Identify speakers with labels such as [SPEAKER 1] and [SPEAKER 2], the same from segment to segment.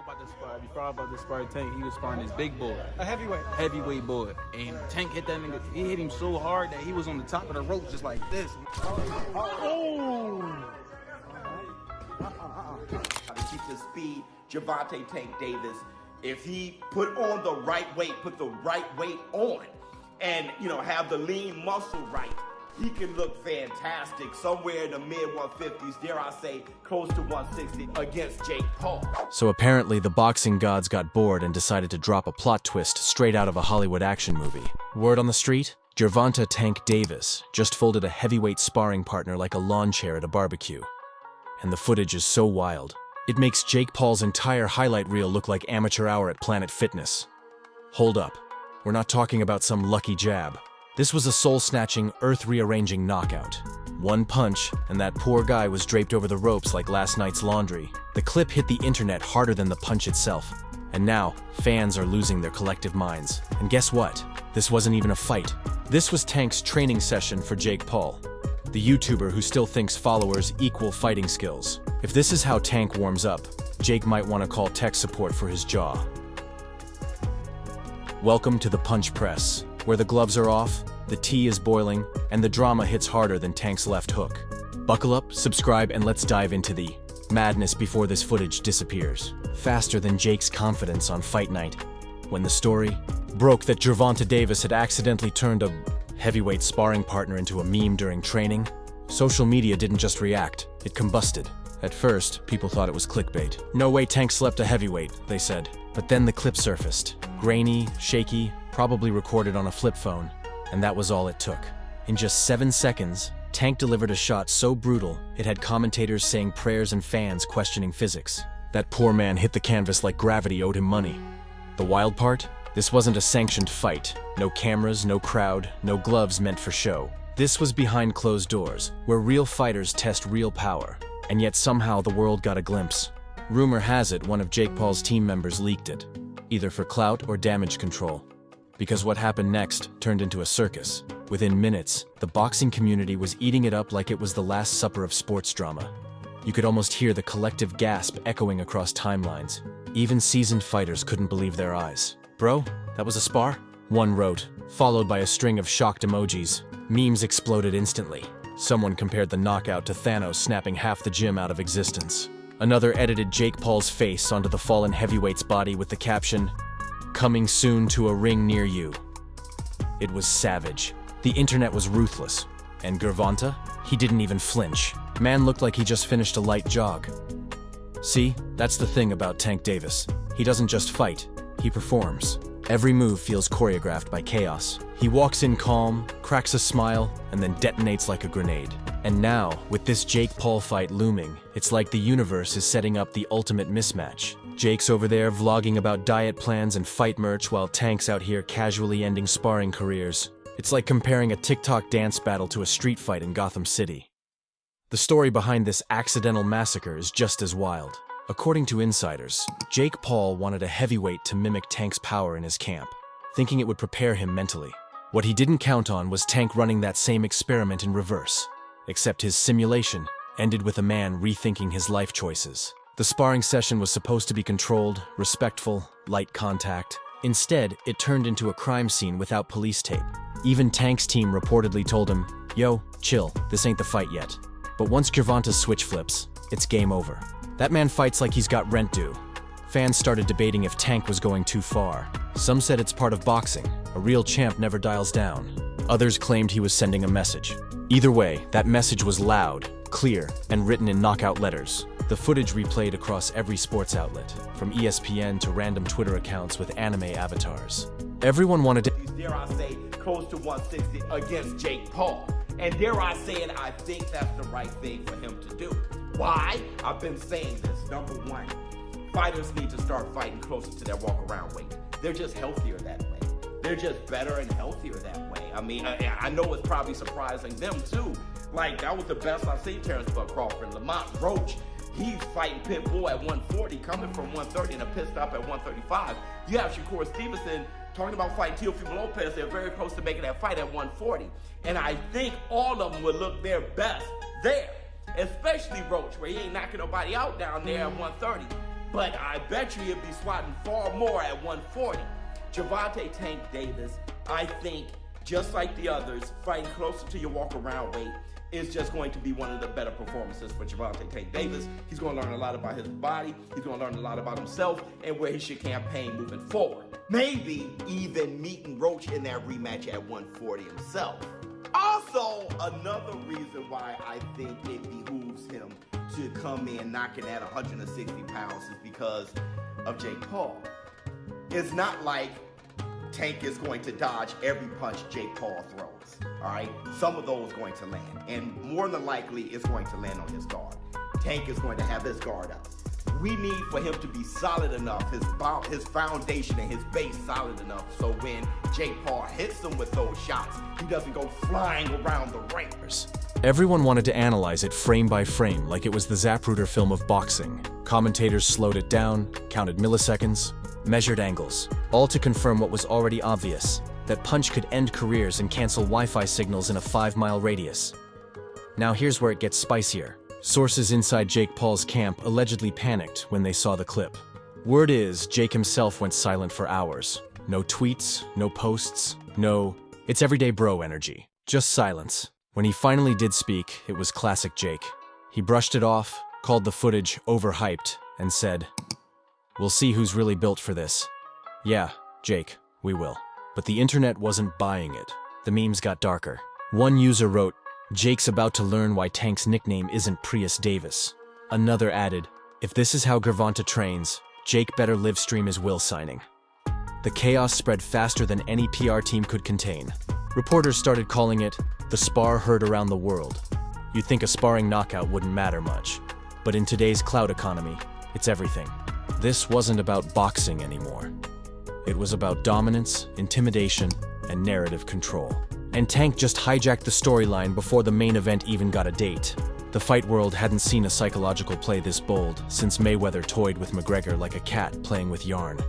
[SPEAKER 1] Before I about to spar Tank, he was sparring this big boy.
[SPEAKER 2] A heavyweight.
[SPEAKER 1] Heavyweight boy. And Tank hit that nigga. He hit him so hard that he was on the top of the rope just like this.
[SPEAKER 2] Oh!
[SPEAKER 3] To keep the speed, Gervonta Tank Davis, if he put on the right weight, put the right weight on, and, you know, have the lean muscle right, he can look fantastic somewhere in the mid-150s, dare I say, close to 160 against Jake Paul.
[SPEAKER 4] So apparently the boxing gods got bored and decided to drop a plot twist straight out of a Hollywood action movie. Word on the street? Gervonta Tank Davis just folded a heavyweight sparring partner like a lawn chair at a barbecue. And the footage is so wild. It makes Jake Paul's entire highlight reel look like amateur hour at Planet Fitness. Hold up. We're not talking about some lucky jab. This was a soul-snatching, earth-rearranging knockout. One punch, and that poor guy was draped over the ropes like last night's laundry. The clip hit the internet harder than the punch itself. And now, fans are losing their collective minds. And guess what? This wasn't even a fight. This was Tank's training session for Jake Paul, the YouTuber who still thinks followers equal fighting skills. If this is how Tank warms up, Jake might want to call tech support for his jaw. Welcome to the punch press, where the gloves are off, the tea is boiling, and the drama hits harder than Tank's left hook. Buckle up, subscribe, and let's dive into the madness before this footage disappears. Faster than Jake's confidence on fight night, when the story broke that Gervonta Davis had accidentally turned a heavyweight sparring partner into a meme during training, social media didn't just react, it combusted. At first, people thought it was clickbait. No way Tank slept a heavyweight, they said. But then the clip surfaced. Grainy, shaky, probably recorded on a flip phone. And that was all it took. In just 7 seconds, Tank delivered a shot so brutal, it had commentators saying prayers and fans questioning physics. That poor man hit the canvas like gravity owed him money. The wild part? This wasn't a sanctioned fight. No cameras, no crowd, no gloves meant for show. This was behind closed doors, where real fighters test real power. And yet somehow the world got a glimpse. Rumor has it one of Jake Paul's team members leaked it, either for clout or damage control. Because what happened next turned into a circus. Within minutes, the boxing community was eating it up like it was the Last Supper of sports drama. You could almost hear the collective gasp echoing across timelines. Even seasoned fighters couldn't believe their eyes. Bro, that was a spar? One wrote, followed by a string of shocked emojis. Memes exploded instantly. Someone compared the knockout to Thanos snapping half the gym out of existence. Another edited Jake Paul's face onto the fallen heavyweight's body with the caption, "Coming soon to a ring near you." It was savage. The internet was ruthless. And Gervonta? He didn't even flinch. Man looked like he just finished a light jog. See, that's the thing about Tank Davis. He doesn't just fight, he performs. Every move feels choreographed by chaos. He walks in calm, cracks a smile, and then detonates like a grenade. And now, with this Jake Paul fight looming, it's like the universe is setting up the ultimate mismatch. Jake's over there vlogging about diet plans and fight merch while Tank's out here casually ending sparring careers. It's like comparing a TikTok dance battle to a street fight in Gotham City. The story behind this accidental massacre is just as wild. According to insiders, Jake Paul wanted a heavyweight to mimic Tank's power in his camp, thinking it would prepare him mentally. What he didn't count on was Tank running that same experiment in reverse. Except his simulation ended with a man rethinking his life choices. The sparring session was supposed to be controlled, respectful, light contact. Instead, it turned into a crime scene without police tape. Even Tank's team reportedly told him, "Yo, chill, this ain't the fight yet." But once Gervonta's switch flips, it's game over. That man fights like he's got rent due. Fans started debating if Tank was going too far. Some said it's part of boxing. A real champ never dials down. Others claimed he was sending a message. Either way, that message was loud, clear, and written in knockout letters. The footage replayed across every sports outlet, from ESPN to random Twitter accounts with anime avatars. Everyone wanted to,
[SPEAKER 3] dare I say, close to 160 against Jake Paul. And dare I say it, I think that's the right thing for him to do. Why? I've been saying this. Number one, fighters need to start fighting closer to their walk-around weight. They're just healthier that way. They're just better and healthier that way. I mean, I know it's probably surprising them too. Like, that was the best I've seen Terrence Bud Crawford. Lamont Roach, he's fighting Pitbull at 140, coming from 130 and a pissed up at 135. You have Shakur Stevenson talking about fighting Teofimo Lopez. They're very close to making that fight at 140. And I think all of them would look their best there. Especially Roach, where he ain't knocking nobody out down there at 130. but I bet you he'll be swatting far more at 140. Gervonta Tank Davis, I think, just like the others, fighting closer to your walk-around weight is just going to be one of the better performances for Gervonta Tank Davis. He's going to learn a lot about his body. He's going to learn a lot about himself and where he should campaign moving forward. Maybe even meeting Roach in that rematch at 140 himself. Also, another reason why I think it behooves him to come in knocking at 160 pounds is because of Jake Paul. It's not like Tank is going to dodge every punch Jake Paul throws, all right? Some of those going to land, and more than likely it's going to land on his guard. Tank is going to have his guard up. We need for him to be solid enough, his foundation and his base solid enough, so when Jake Paul hits him with those shots, he doesn't go flying around the ring.
[SPEAKER 4] Everyone wanted to analyze it frame by frame like it was the Zapruder film of boxing. Commentators slowed it down, counted milliseconds, measured angles, all to confirm what was already obvious, that punch could end careers and cancel Wi-Fi signals in a 5-mile radius. Now here's where it gets spicier. Sources inside Jake Paul's camp allegedly panicked when they saw the clip. Word is, Jake himself went silent for hours. No tweets, no posts, no, it's everyday bro energy. Just silence. When he finally did speak, it was classic Jake. He brushed it off, called the footage overhyped, and said, "We'll see who's really built for this." Yeah, Jake, we will. But the internet wasn't buying it. The memes got darker. One user wrote, "Jake's about to learn why Tank's nickname isn't Prius Davis." Another added, "If this is how Gervonta trains, Jake better live stream his will signing." The chaos spread faster than any PR team could contain. Reporters started calling it the spar heard around the world. You'd think a sparring knockout wouldn't matter much. But in today's cloud economy, it's everything. This wasn't about boxing anymore. It was about dominance, intimidation, and narrative control. And Tank just hijacked the storyline before the main event even got a date. The fight world hadn't seen a psychological play this bold since Mayweather toyed with McGregor like a cat playing with yarn.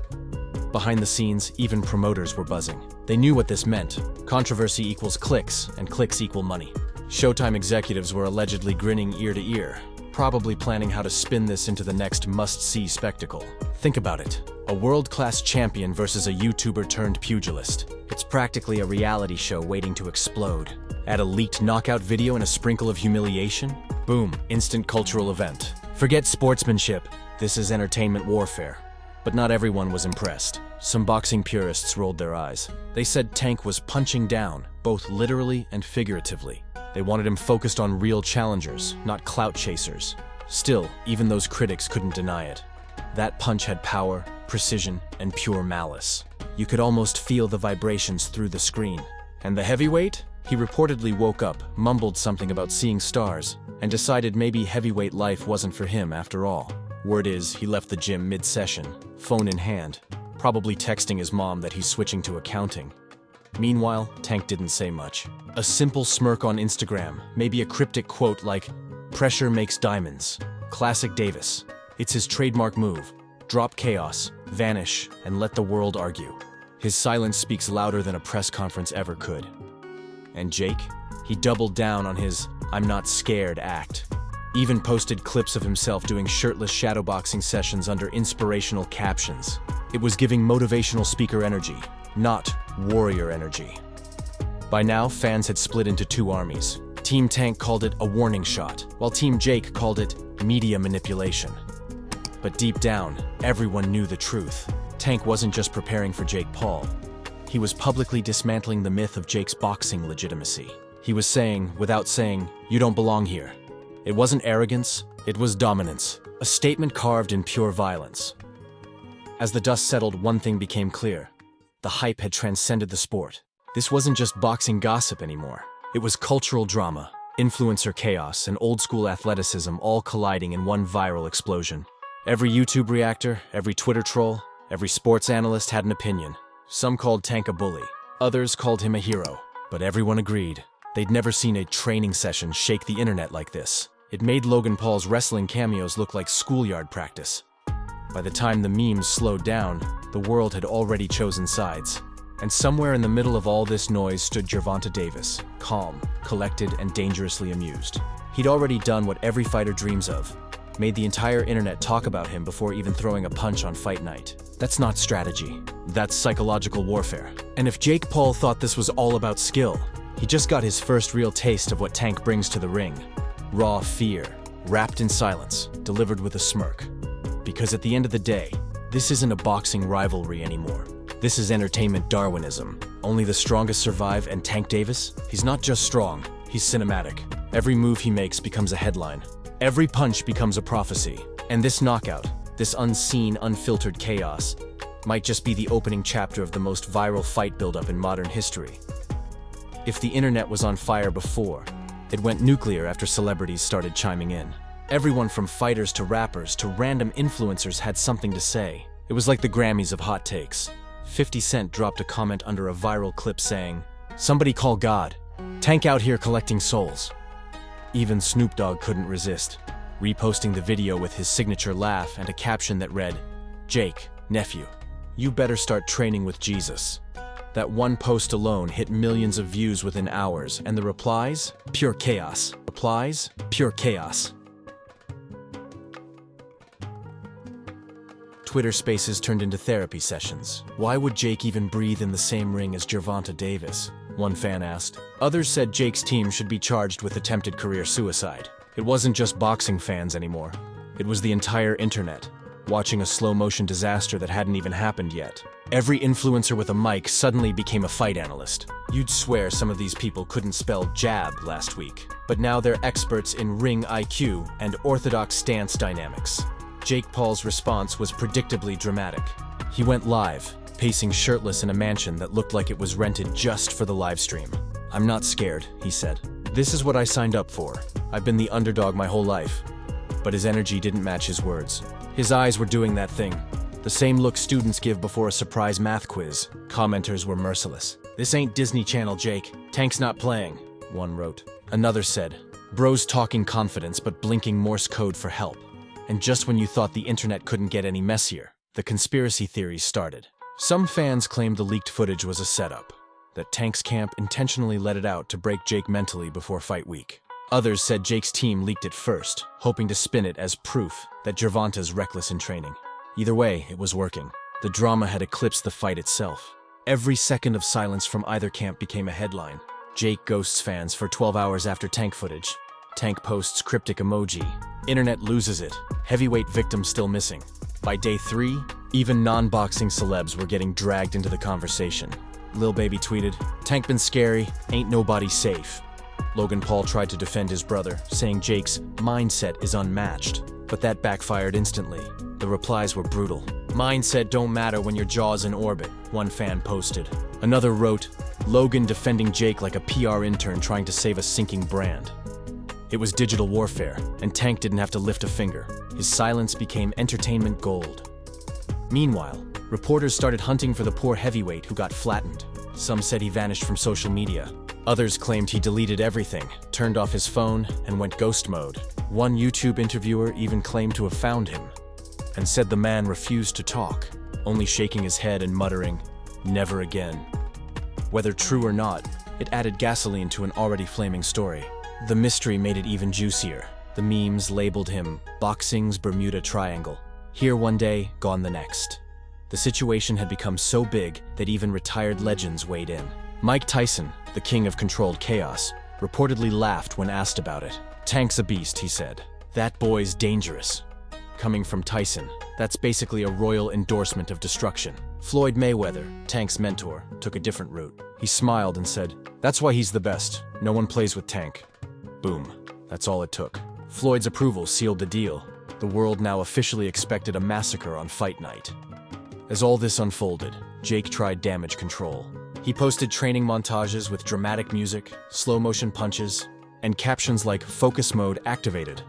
[SPEAKER 4] Behind the scenes, even promoters were buzzing. They knew what this meant. Controversy equals clicks, and clicks equal money. Showtime executives were allegedly grinning ear to ear, probably planning how to spin this into the next must-see spectacle. Think about it. A world-class champion versus a YouTuber turned pugilist. It's practically a reality show waiting to explode. Add a leaked knockout video and a sprinkle of humiliation? Boom, instant cultural event. Forget sportsmanship. This is entertainment warfare. But not everyone was impressed. Some boxing purists rolled their eyes. They said Tank was punching down, both literally and figuratively. They wanted him focused on real challengers, not clout chasers. Still, even those critics couldn't deny it. That punch had power, precision, and pure malice. You could almost feel the vibrations through the screen. And the heavyweight? He reportedly woke up, mumbled something about seeing stars, and decided maybe heavyweight life wasn't for him after all. Word is, he left the gym mid-session, phone in hand, probably texting his mom that he's switching to accounting. Meanwhile, Tank didn't say much. A simple smirk on Instagram, maybe a cryptic quote like, "Pressure makes diamonds." Classic Davis. It's his trademark move. Drop chaos, vanish, and let the world argue. His silence speaks louder than a press conference ever could. And Jake? He doubled down on his "I'm not scared" act. Even posted clips of himself doing shirtless shadowboxing sessions under inspirational captions. It was giving motivational speaker energy, not warrior energy. By now, fans had split into two armies. Team Tank called it a warning shot, while Team Jake called it media manipulation. But deep down, everyone knew the truth. Tank wasn't just preparing for Jake Paul. He was publicly dismantling the myth of Jake's boxing legitimacy. He was saying, without saying, "You don't belong here." It wasn't arrogance, it was dominance, a statement carved in pure violence. As the dust settled, one thing became clear. The hype had transcended the sport. This wasn't just boxing gossip anymore. It was cultural drama, influencer chaos, and old-school athleticism all colliding in one viral explosion. Every YouTube reactor, every Twitter troll, every sports analyst had an opinion. Some called Tank a bully, others called him a hero. But everyone agreed. They'd never seen a training session shake the internet like this. It made Logan Paul's wrestling cameos look like schoolyard practice. By the time the memes slowed down, the world had already chosen sides. And somewhere in the middle of all this noise stood Gervonta Davis, calm, collected, and dangerously amused. He'd already done what every fighter dreams of, made the entire internet talk about him before even throwing a punch on fight night. That's not strategy. That's psychological warfare. And if Jake Paul thought this was all about skill, he just got his first real taste of what Tank brings to the ring. Raw fear, wrapped in silence, delivered with a smirk. Because at the end of the day, this isn't a boxing rivalry anymore. This is entertainment Darwinism. Only the strongest survive, and Tank Davis? He's not just strong, he's cinematic. Every move he makes becomes a headline. Every punch becomes a prophecy. And this knockout, this unseen, unfiltered chaos, might just be the opening chapter of the most viral fight buildup in modern history. If the internet was on fire before, it went nuclear after celebrities started chiming in. Everyone from fighters to rappers to random influencers had something to say. It was like the Grammys of hot takes. 50 Cent dropped a comment under a viral clip saying, "Somebody call God. Tank out here collecting souls." Even Snoop Dogg couldn't resist, reposting the video with his signature laugh and a caption that read, "Jake, nephew, you better start training with Jesus." That one post alone hit millions of views within hours, and the replies? Pure chaos. Replies? Pure chaos. Twitter Spaces turned into therapy sessions. Why would Jake even breathe in the same ring as Gervonta Davis? One fan asked. Others said Jake's team should be charged with attempted career suicide. It wasn't just boxing fans anymore. It was the entire internet, watching a slow-motion disaster that hadn't even happened yet. Every influencer with a mic suddenly became a fight analyst. You'd swear some of these people couldn't spell jab last week, but now they're experts in ring IQ and orthodox stance dynamics. Jake Paul's response was predictably dramatic. He went live, pacing shirtless in a mansion that looked like it was rented just for the live stream. "I'm not scared," he said. "This is what I signed up for. I've been the underdog my whole life." But his energy didn't match his words. His eyes were doing that thing. The same look students give before a surprise math quiz. Commenters were merciless. "This ain't Disney Channel, Jake. Tank's not playing," one wrote. Another said, "Bro's talking confidence but blinking Morse code for help." And just when you thought the internet couldn't get any messier, the conspiracy theories started. Some fans claimed the leaked footage was a setup, that Tank's camp intentionally let it out to break Jake mentally before fight week. Others said Jake's team leaked it first, hoping to spin it as proof that Gervonta's reckless in training. Either way, it was working. The drama had eclipsed the fight itself. Every second of silence from either camp became a headline. Jake ghosts fans for 12 hours after Tank footage. Tank posts cryptic emoji. Internet loses it. Heavyweight victim still missing. By day 3, even non-boxing celebs were getting dragged into the conversation. Lil Baby tweeted, "Tank been scary, ain't nobody safe." Logan Paul tried to defend his brother, saying Jake's mindset is unmatched. But that backfired instantly. The replies were brutal. "Mindset don't matter when your jaw's in orbit," one fan posted. Another wrote, "Logan defending Jake like a PR intern trying to save a sinking brand." It was digital warfare, and Tank didn't have to lift a finger. His silence became entertainment gold. Meanwhile, reporters started hunting for the poor heavyweight who got flattened. Some said he vanished from social media. Others claimed he deleted everything, turned off his phone, and went ghost mode. One YouTube interviewer even claimed to have found him, and said the man refused to talk, only shaking his head and muttering, "Never again." Whether true or not, it added gasoline to an already flaming story. The mystery made it even juicier. The memes labeled him boxing's Bermuda Triangle. Here one day, gone the next. The situation had become so big that even retired legends weighed in. Mike Tyson, the king of controlled chaos, reportedly laughed when asked about it. "Tank's a beast," he said. "That boy's dangerous." Coming from Tyson, that's basically a royal endorsement of destruction. Floyd Mayweather, Tank's mentor, took a different route. He smiled and said, "That's why he's the best. No one plays with Tank." Boom. That's all it took. Floyd's approval sealed the deal. The world now officially expected a massacre on fight night. As all this unfolded, Jake tried damage control. He posted training montages with dramatic music, slow-motion punches, and captions like "Focus mode activated."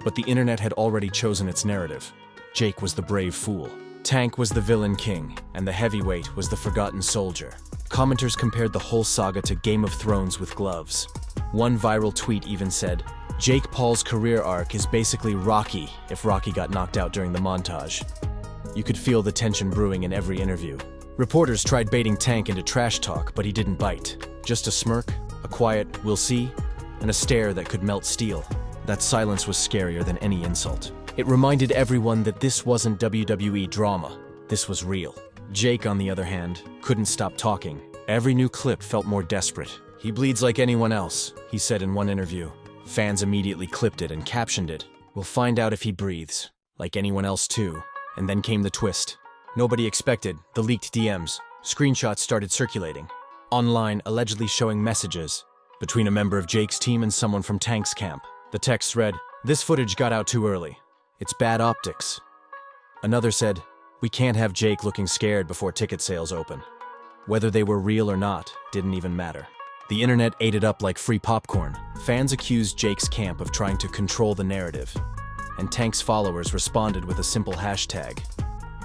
[SPEAKER 4] But the internet had already chosen its narrative. Jake was the brave fool. Tank was the villain king, and the heavyweight was the forgotten soldier. Commenters compared the whole saga to Game of Thrones with gloves. One viral tweet even said, "Jake Paul's career arc is basically Rocky if Rocky got knocked out during the montage." You could feel the tension brewing in every interview. Reporters tried baiting Tank into trash talk, but he didn't bite. Just a smirk, a quiet "we'll see," and a stare that could melt steel. That silence was scarier than any insult. It reminded everyone that this wasn't WWE drama. This was real. Jake, on the other hand, couldn't stop talking. Every new clip felt more desperate. "He bleeds like anyone else," he said in one interview. Fans immediately clipped it and captioned it, "We'll find out if he breathes. Like anyone else too." And then came the twist. Nobody expected the leaked DMs. Screenshots started circulating online, allegedly showing messages between a member of Jake's team and someone from Tank's camp. The text read, "This footage got out too early. It's bad optics." Another said, "We can't have Jake looking scared before ticket sales open." Whether they were real or not didn't even matter. The internet ate it up like free popcorn. Fans accused Jake's camp of trying to control the narrative, and Tank's followers responded with a simple hashtag,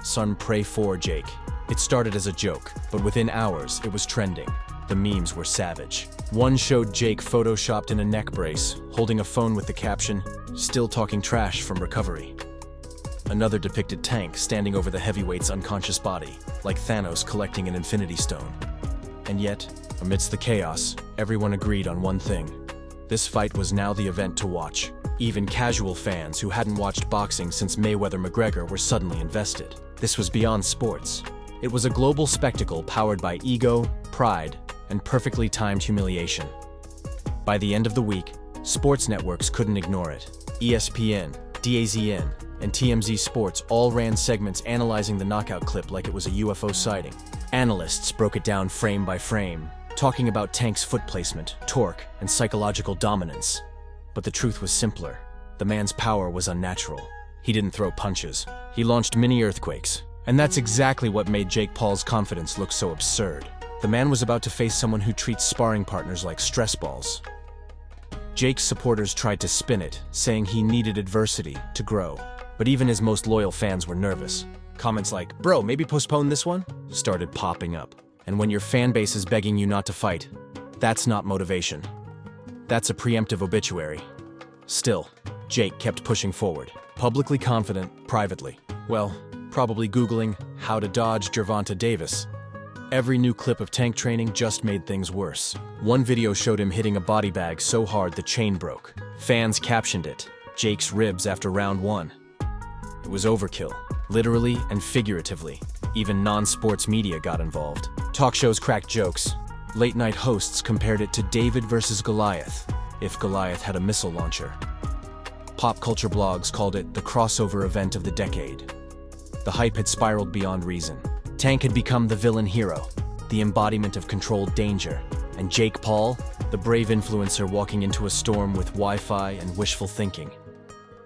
[SPEAKER 4] "Son, pray for Jake." It started as a joke, but within hours it was trending. The memes were savage. One showed Jake photoshopped in a neck brace, holding a phone with the caption, "Still talking trash from recovery." Another depicted Tank standing over the heavyweight's unconscious body, like Thanos collecting an infinity stone. And yet, amidst the chaos, everyone agreed on one thing. This fight was now the event to watch. Even casual fans who hadn't watched boxing since Mayweather-McGregor were suddenly invested. This was beyond sports. It was a global spectacle powered by ego, pride, and perfectly timed humiliation. By the end of the week, sports networks couldn't ignore it. ESPN, DAZN, and TMZ Sports all ran segments analyzing the knockout clip like it was a UFO sighting. Analysts broke it down frame by frame, talking about Tank's foot placement, torque, and psychological dominance. But the truth was simpler. The man's power was unnatural. He didn't throw punches. He launched mini earthquakes. And that's exactly what made Jake Paul's confidence look so absurd. The man was about to face someone who treats sparring partners like stress balls. Jake's supporters tried to spin it, saying he needed adversity to grow. But even his most loyal fans were nervous. Comments like, "Bro, maybe postpone this one?" started popping up. And when your fan base is begging you not to fight, that's not motivation. That's a preemptive obituary. Still, Jake kept pushing forward, publicly confident, privately. Well, probably Googling how to dodge Gervonta Davis. Every new clip of Tank training just made things worse. One video showed him hitting a body bag so hard the chain broke. Fans captioned it, "Jake's ribs after round 1. It was overkill, literally and figuratively. Even non-sports media got involved. Talk shows cracked jokes. Late-night hosts compared it to David versus Goliath, if Goliath had a missile launcher. Pop culture blogs called it the crossover event of the decade. The hype had spiraled beyond reason. Tank had become the villain hero, the embodiment of controlled danger, and Jake Paul, the brave influencer walking into a storm with Wi-Fi and wishful thinking.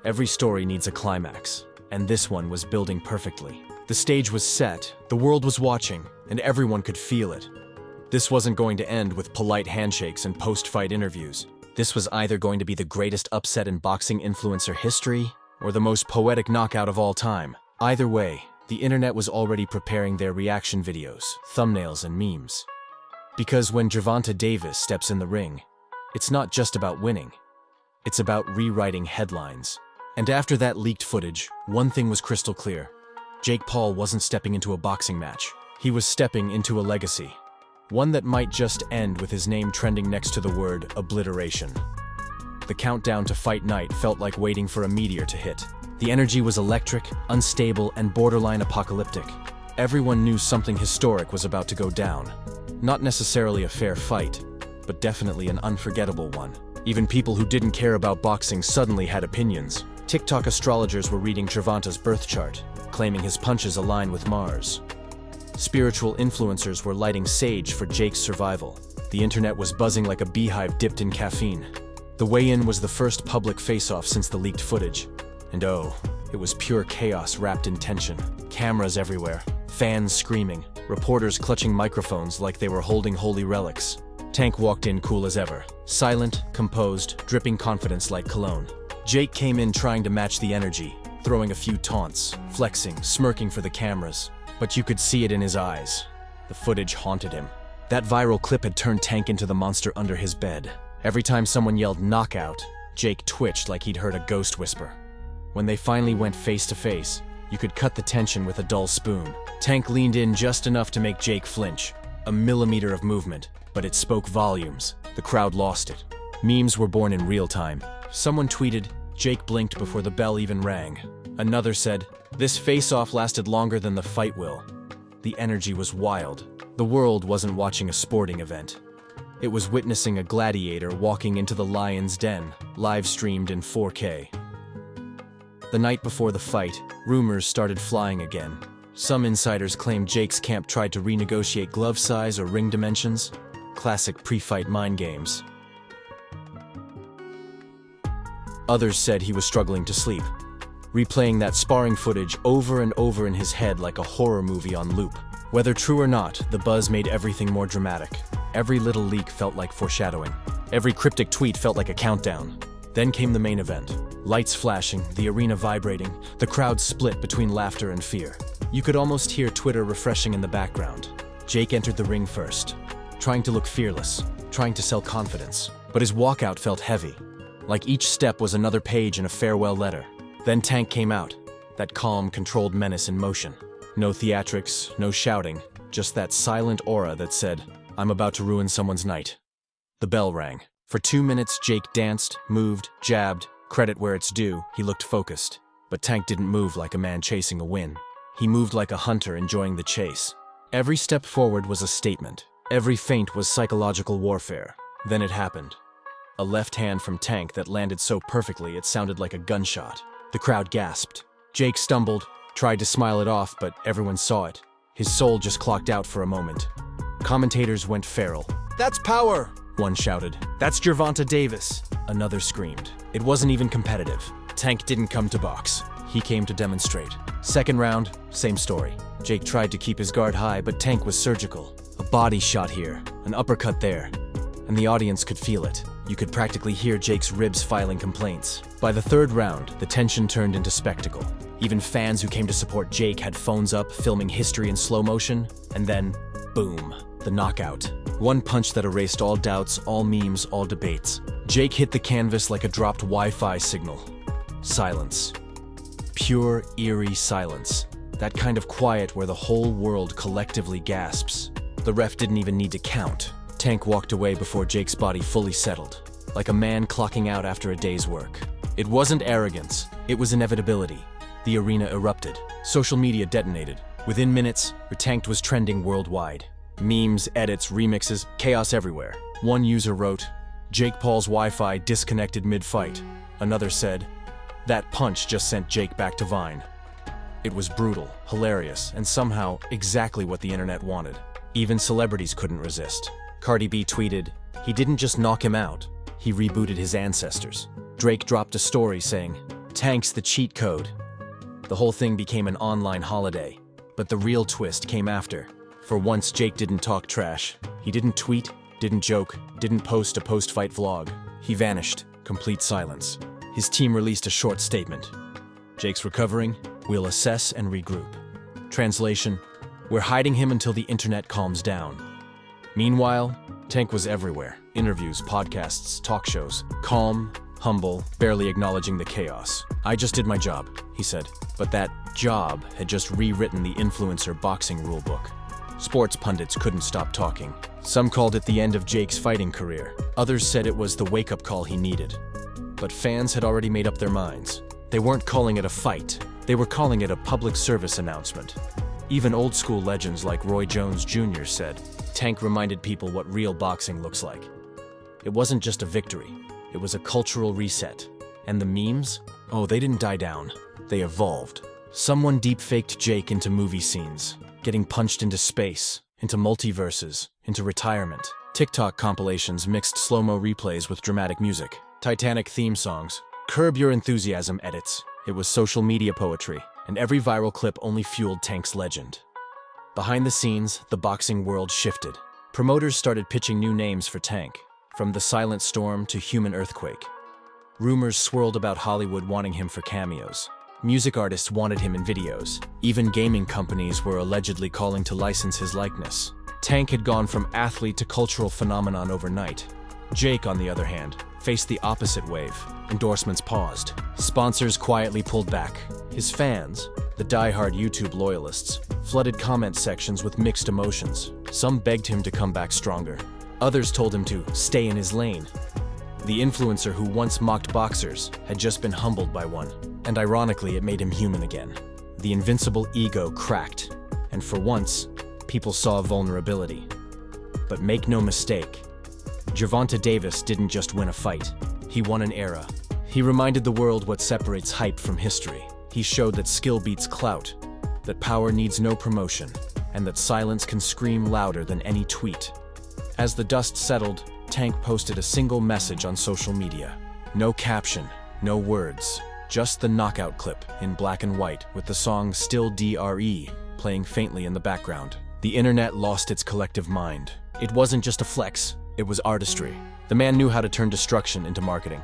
[SPEAKER 4] Every story needs a climax, and this one was building perfectly. The stage was set, the world was watching, and everyone could feel it. This wasn't going to end with polite handshakes and post-fight interviews. This was either going to be the greatest upset in boxing influencer history, or the most poetic knockout of all time. Either way, the internet was already preparing their reaction videos, thumbnails, and memes. Because when Gervonta Davis steps in the ring, it's not just about winning. It's about rewriting headlines. And after that leaked footage, one thing was crystal clear. Jake Paul wasn't stepping into a boxing match. He was stepping into a legacy. One that might just end with his name trending next to the word obliteration. The countdown to fight night felt like waiting for a meteor to hit. The energy was electric, unstable, and borderline apocalyptic. Everyone knew something historic was about to go down. Not necessarily a fair fight, but definitely an unforgettable one. Even people who didn't care about boxing suddenly had opinions. TikTok astrologers were reading Gervonta's birth chart, claiming his punches align with Mars. Spiritual influencers were lighting sage for Jake's survival. The internet was buzzing like a beehive dipped in caffeine. The weigh-in was the first public face-off since the leaked footage. And oh, it was pure chaos wrapped in tension. Cameras everywhere, fans screaming, reporters clutching microphones like they were holding holy relics. Tank walked in cool as ever, silent, composed, dripping confidence like cologne. Jake came in trying to match the energy, throwing a few taunts, flexing, smirking for the cameras. But you could see it in his eyes. The footage haunted him. That viral clip had turned Tank into the monster under his bed. Every time someone yelled knockout, Jake twitched like he'd heard a ghost whisper. When they finally went face to face, you could cut the tension with a dull spoon. Tank leaned in just enough to make Jake flinch. A millimeter of movement, but it spoke volumes. The crowd lost it. Memes were born in real time. Someone tweeted, Jake blinked before the bell even rang. Another said, "This face-off lasted longer than the fight will." The energy was wild. The world wasn't watching a sporting event. It was witnessing a gladiator walking into the lion's den, live-streamed in 4K. The night before the fight, rumors started flying again. Some insiders claimed Jake's camp tried to renegotiate glove size or ring dimensions. Classic pre-fight mind games. Others said he was struggling to sleep, replaying that sparring footage over and over in his head like a horror movie on loop. Whether true or not, the buzz made everything more dramatic. Every little leak felt like foreshadowing. Every cryptic tweet felt like a countdown. Then came the main event. Lights flashing, the arena vibrating, the crowd split between laughter and fear. You could almost hear Twitter refreshing in the background. Jake entered the ring first, trying to look fearless, trying to sell confidence. But his walkout felt heavy, like each step was another page in a farewell letter. Then Tank came out, that calm, controlled menace in motion. No theatrics, no shouting, just that silent aura that said, "I'm about to ruin someone's night." The bell rang. For 2 minutes, Jake danced, moved, jabbed. Credit where it's due, he looked focused. But Tank didn't move like a man chasing a win. He moved like a hunter enjoying the chase. Every step forward was a statement. Every feint was psychological warfare. Then it happened. A left hand from Tank that landed so perfectly it sounded like a gunshot. The crowd gasped. Jake stumbled, tried to smile it off, but everyone saw it. His soul just clocked out for a moment. Commentators went feral. "That's power!" one shouted. "That's Gervonta Davis!" Another screamed. It wasn't even competitive. Tank didn't come to box. He came to demonstrate. Second round, same story. Jake tried to keep his guard high, but Tank was surgical. A body shot here, an uppercut there, and the audience could feel it. You could practically hear Jake's ribs filing complaints. By the third round, the tension turned into spectacle. Even fans who came to support Jake had phones up, filming history in slow motion, and then, boom, the knockout. One punch that erased all doubts, all memes, all debates. Jake hit the canvas like a dropped Wi-Fi signal. Silence. Pure, eerie silence. That kind of quiet where the whole world collectively gasps. The ref didn't even need to count. Tank walked away before Jake's body fully settled, like a man clocking out after a day's work. It wasn't arrogance, it was inevitability. The arena erupted. Social media detonated. Within minutes, Tank was trending worldwide. Memes, edits, remixes, chaos everywhere. One user wrote, "Jake Paul's Wi-Fi disconnected mid-fight." Another said, "That punch just sent Jake back to Vine." It was brutal, hilarious, and somehow exactly what the internet wanted. Even celebrities couldn't resist. Cardi B tweeted, "He didn't just knock him out, he rebooted his ancestors." Drake dropped a story saying, "Tank's the cheat code." The whole thing became an online holiday. But the real twist came after. For once, Jake didn't talk trash. He didn't tweet, didn't joke, didn't post a post-fight vlog. He vanished, complete silence. His team released a short statement. "Jake's recovering, we'll assess and regroup." Translation, "We're hiding him until the internet calms down." Meanwhile, Tank was everywhere. Interviews, podcasts, talk shows. Calm, humble, barely acknowledging the chaos. "I just did my job," he said. But that job had just rewritten the influencer boxing rulebook. Sports pundits couldn't stop talking. Some called it the end of Jake's fighting career. Others said it was the wake-up call he needed. But fans had already made up their minds. They weren't calling it a fight. They were calling it a public service announcement. Even old-school legends like Roy Jones Jr. said, Tank reminded people what real boxing looks like. It wasn't just a victory. It was a cultural reset. And the memes? Oh, they didn't die down. They evolved. Someone deep-faked Jake into movie scenes, getting punched into space, into multiverses, into retirement. TikTok compilations mixed slow-mo replays with dramatic music. Titanic theme songs. Curb Your Enthusiasm edits. It was social media poetry, and every viral clip only fueled Tank's legend. Behind the scenes, the boxing world shifted. Promoters started pitching new names for Tank, from the Silent Storm to Human Earthquake. Rumors swirled about Hollywood wanting him for cameos. Music artists wanted him in videos. Even gaming companies were allegedly calling to license his likeness. Tank had gone from athlete to cultural phenomenon overnight. Jake, on the other hand, faced the opposite wave. Endorsements paused. Sponsors quietly pulled back. His fans, the die-hard YouTube loyalists, flooded comment sections with mixed emotions. Some begged him to come back stronger. Others told him to stay in his lane. The influencer who once mocked boxers had just been humbled by one, and ironically, it made him human again. The invincible ego cracked, and for once, people saw vulnerability. But make no mistake, Gervonta Davis didn't just win a fight, he won an era. He reminded the world what separates hype from history. He showed that skill beats clout, that power needs no promotion, and that silence can scream louder than any tweet. As the dust settled, Tank posted a single message on social media. No caption, no words, just the knockout clip in black and white with the song Still DRE playing faintly in the background. The internet lost its collective mind. It wasn't just a flex, it was artistry. The man knew how to turn destruction into marketing.